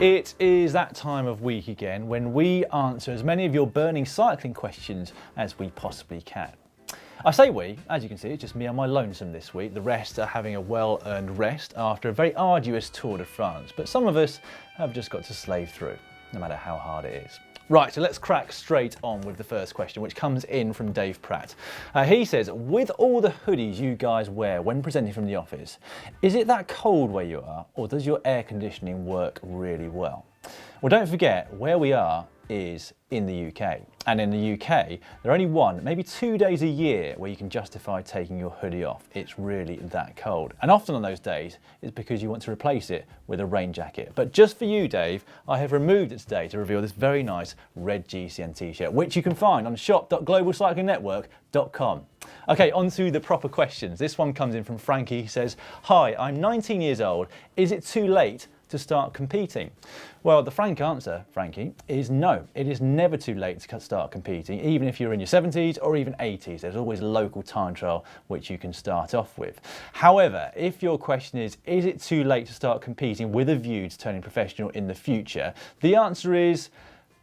It is that time of week again when we answer as many of your burning cycling questions as we possibly can. I say we, as you can see, it's just me on my lonesome this week. The rest are having a well-earned rest after a very arduous Tour de France, but some of us have just got to slave through, no matter how hard it is. Right, so let's crack straight on with the first question, which comes in from Dave Pratt. He says, with all the hoodies you guys wear when presenting from the office, is it that cold where you are, or does your air conditioning work really well? Well, don't forget, where we are is in the UK. And in the UK, there are only one, maybe 2 days a year where you can justify taking your hoodie off. It's really that cold. And often on those days, it's because you want to replace it with a rain jacket. But just for you, Dave, I have removed it today to reveal this very nice red GCN t-shirt, which you can find on shop.globalcyclingnetwork.com. Okay, on to the proper questions. This one comes in from Frankie. He says, hi, I'm 19 years old. Is it too late to start competing? Well, the frank answer, Frankie, is no. It is never too late to start competing, even if you're in your 70s or even 80s. There's always a local time trial which you can start off with. However, if your question is it too late to start competing with a view to turning professional in the future? The answer is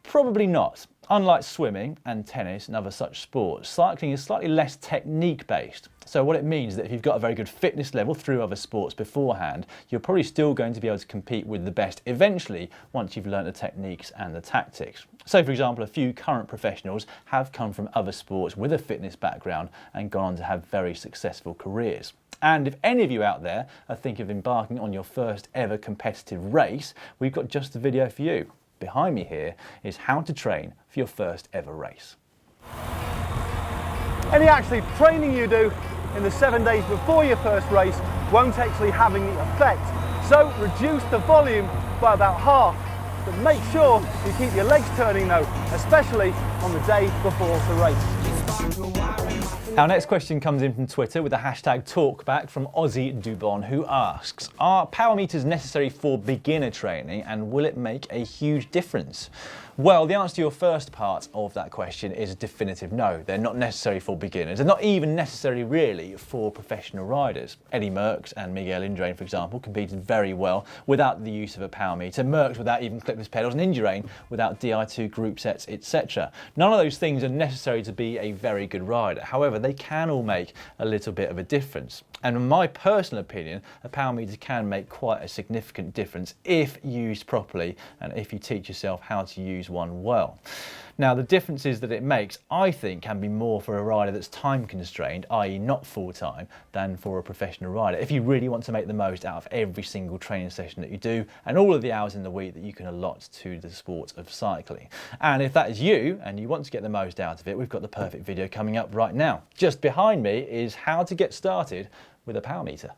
probably not. Unlike swimming and tennis and other such sports, cycling is slightly less technique based. So what it means is that if you've got a very good fitness level through other sports beforehand, you're probably still going to be able to compete with the best eventually once you've learned the techniques and the tactics. So for example, a few current professionals have come from other sports with a fitness background and gone on to have very successful careers. And if any of you out there are thinking of embarking on your first ever competitive race, we've got just the video for you. Behind me here is how to train for your first ever race. Any actually training you do in the 7 days before your first race won't actually have any effect. So reduce the volume by about half, but make sure you keep your legs turning though, especially on the day before the race. Our next question comes in from Twitter with the hashtag talkback from Aussie Dubon, who asks, are power meters necessary for beginner training and will it make a huge difference? Well, the answer to your first part of that question is a definitive no. They're not necessary for beginners. They're not even necessary really for professional riders. Eddie Merckx and Miguel Indurain, for example, competed very well without the use of a power meter. Merckx without even clipless pedals, and Indurain without Di2 group sets, etc. None of those things are necessary to be a very good rider. However, they can all make a little bit of a difference. And in my personal opinion, a power meter can make quite a significant difference if used properly and if you teach yourself how to use one well. Now, the differences that it makes, I think, can be more for a rider that's time constrained, i.e. not full-time, than for a professional rider. If you really want to make the most out of every single training session that you do and all of the hours in the week that you can allot to the sport of cycling. And if that is you and you want to get the most out of it, we've got the perfect video coming up right now. Just behind me is how to get started with a power meter.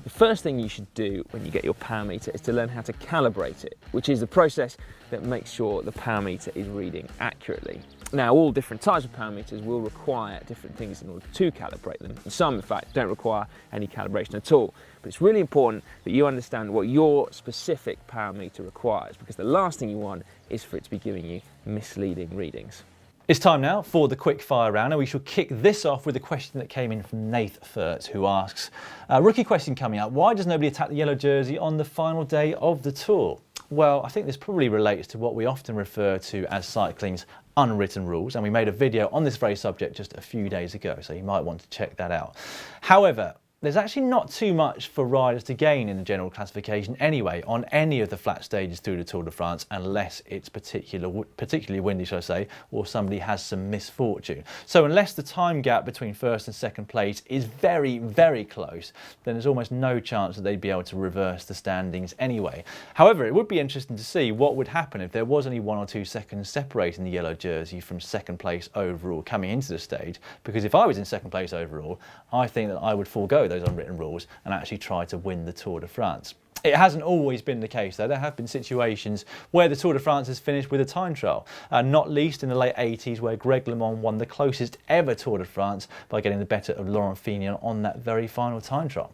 The first thing you should do when you get your power meter is to learn how to calibrate it, which is the process that makes sure the power meter is reading accurately. Now, all different types of power meters will require different things in order to calibrate them. And some, in fact, don't require any calibration at all. But it's really important that you understand what your specific power meter requires, because the last thing you want is for it to be giving you misleading readings. It's time now for the quick fire round, and we shall kick this off with a question that came in from Nath Furt, who asks, rookie question coming up, why does nobody attack the yellow jersey on the final day of the Tour? Well, I think this probably relates to what we often refer to as cycling's unwritten rules, and we made a video on this very subject just a few days ago, so you might want to check that out. However, there's actually not too much for riders to gain in the general classification anyway on any of the flat stages through the Tour de France, unless it's particularly windy, shall I say, or somebody has some misfortune. So unless the time gap between first and second place is very, very close, then there's almost no chance that they'd be able to reverse the standings anyway. However, it would be interesting to see what would happen if there was only 1 or 2 seconds separating the yellow jersey from second place overall coming into the stage, because if I was in second place overall, I think that I would forego those unwritten rules and actually try to win the Tour de France. It hasn't always been the case though. There have been situations where the Tour de France has finished with a time trial, not least in the late 80s where Greg LeMond won the closest ever Tour de France by getting the better of Laurent Fignon on that very final time trial.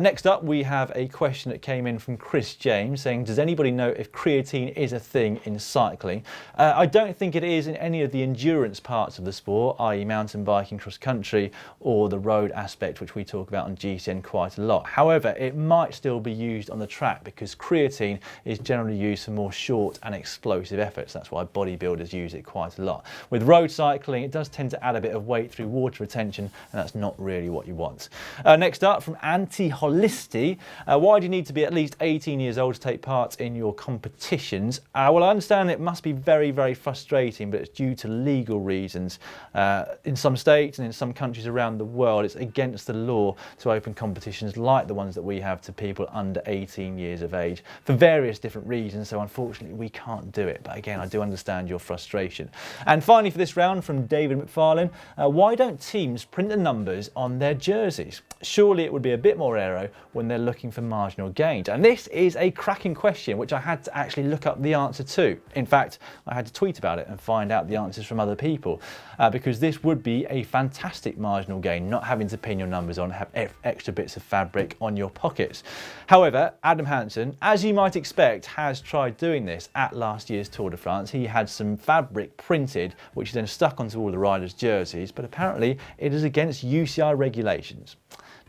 Next up we have a question that came in from Chris James saying, does anybody know if creatine is a thing in cycling? I don't think it is in any of the endurance parts of the sport, i.e. mountain biking, cross country, or the road aspect, which we talk about on GCN quite a lot. However, it might still be used on the track because creatine is generally used for more short and explosive efforts. That's why bodybuilders use it quite a lot. With road cycling, it does tend to add a bit of weight through water retention, and that's not really what you want. Next up from Anti-Holisti, why do you need to be at least 18 years old to take part in your competitions? Well, I understand it must be very, very frustrating, but it's due to legal reasons. In some states and in some countries around the world, it's against the law to open competitions like the ones that we have to people under 18 years of age for various different reasons, so unfortunately we can't do it. But again, I do understand your frustration. And finally for this round from David McFarlane, why don't teams print the numbers on their jerseys? Surely it would be a bit more aero when they're looking for marginal gains. And this is a cracking question which I had to actually look up the answer to. In fact, I had to tweet about it and find out the answers from other people because this would be a fantastic marginal gain, not having to pin your numbers on, have extra bits of fabric on your pockets. However, Adam Hansen, as you might expect, has tried doing this at last year's Tour de France. He had some fabric printed, which he then stuck onto all the riders' jerseys, but apparently it is against UCI regulations.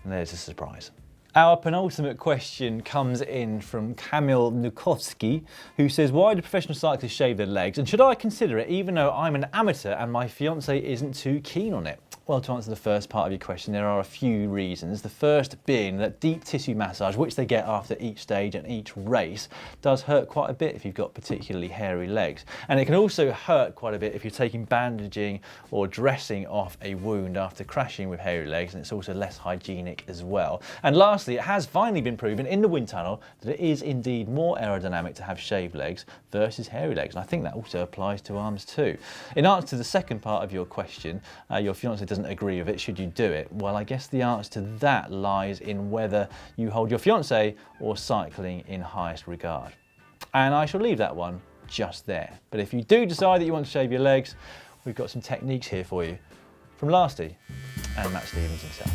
And there's a surprise. Our penultimate question comes in from Kamil Nukowski, who says, why do professional cyclists shave their legs? And should I consider it even though I'm an amateur and my fiance isn't too keen on it? Well, to answer the first part of your question, there are a few reasons. The first being that deep tissue massage, which they get after each stage and each race, does hurt quite a bit if you've got particularly hairy legs. And it can also hurt quite a bit if you're taking bandaging or dressing off a wound after crashing with hairy legs, and it's also less hygienic as well. And lastly, it has finally been proven in the wind tunnel that it is indeed more aerodynamic to have shaved legs versus hairy legs. And I think that also applies to arms too. In answer to the second part of your question, your fiance doesn't agree with it, should you do it? Well, I guess the answer to that lies in whether you hold your fiance or cycling in highest regard. And I shall leave that one just there. But if you do decide that you want to shave your legs, we've got some techniques here for you from Lasty and Matt Stevens himself.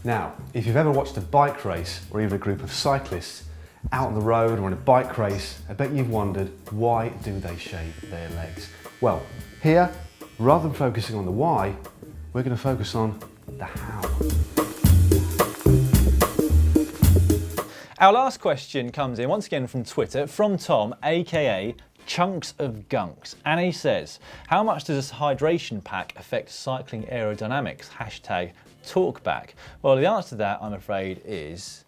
Now, if you've ever watched a bike race or even a group of cyclists out on the road or in a bike race, I bet you've wondered, why do they shave their legs? Well, here, rather than focusing on the why, we're going to focus on the how. Our last question comes in once again from Twitter, from Tom, aka Chunks of Gunks, and he says, how much does a hydration pack affect cycling aerodynamics? Hashtag talkback. Well, the answer to that, I'm afraid, is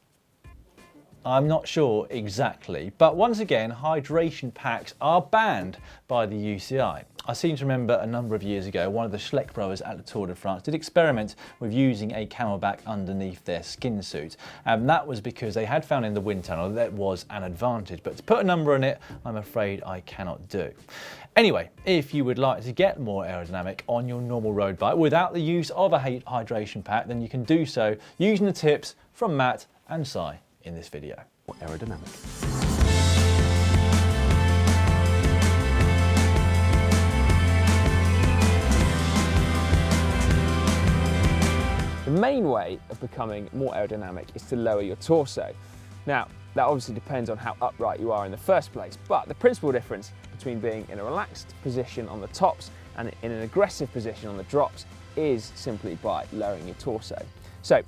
I'm not sure exactly, but once again, hydration packs are banned by the UCI. I seem to remember a number of years ago, one of the Schleck brothers at the Tour de France did experiment with using a camelback underneath their skin suit. And that was because they had found in the wind tunnel that was an advantage. But to put a number on it, I'm afraid I cannot do. Anyway, if you would like to get more aerodynamic on your normal road bike without the use of a hydration pack, then you can do so using the tips from Matt and Cy in this video. Aerodynamic. The main way of becoming more aerodynamic is to lower your torso. Now, that obviously depends on how upright you are in the first place, but the principal difference between being in a relaxed position on the tops and in an aggressive position on the drops is simply by lowering your torso. So,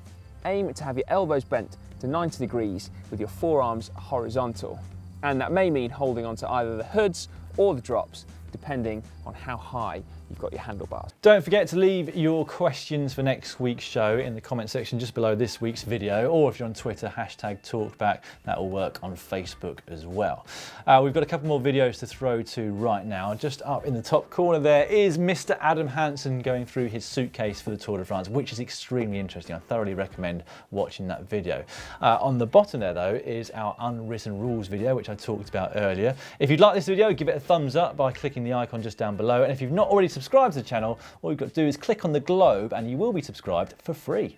aim to have your elbows bent to 90 degrees with your forearms horizontal. And that may mean holding onto either the hoods or the drops, depending on how high you've got your handlebars. Don't forget to leave your questions for next week's show in the comment section just below this week's video, or if you're on Twitter, hashtag talkback. That will work on Facebook as well. We've got a couple more videos to throw to right now. Just up in the top corner there is Mr. Adam Hansen going through his suitcase for the Tour de France, which is extremely interesting. I thoroughly recommend watching that video. On the bottom there though is our unwritten rules video, which I talked about earlier. If you'd like this video, give it a thumbs up by clicking the icon just down below. And if you've not already subscribed to the channel, all you've got to do is click on the globe and you will be subscribed for free.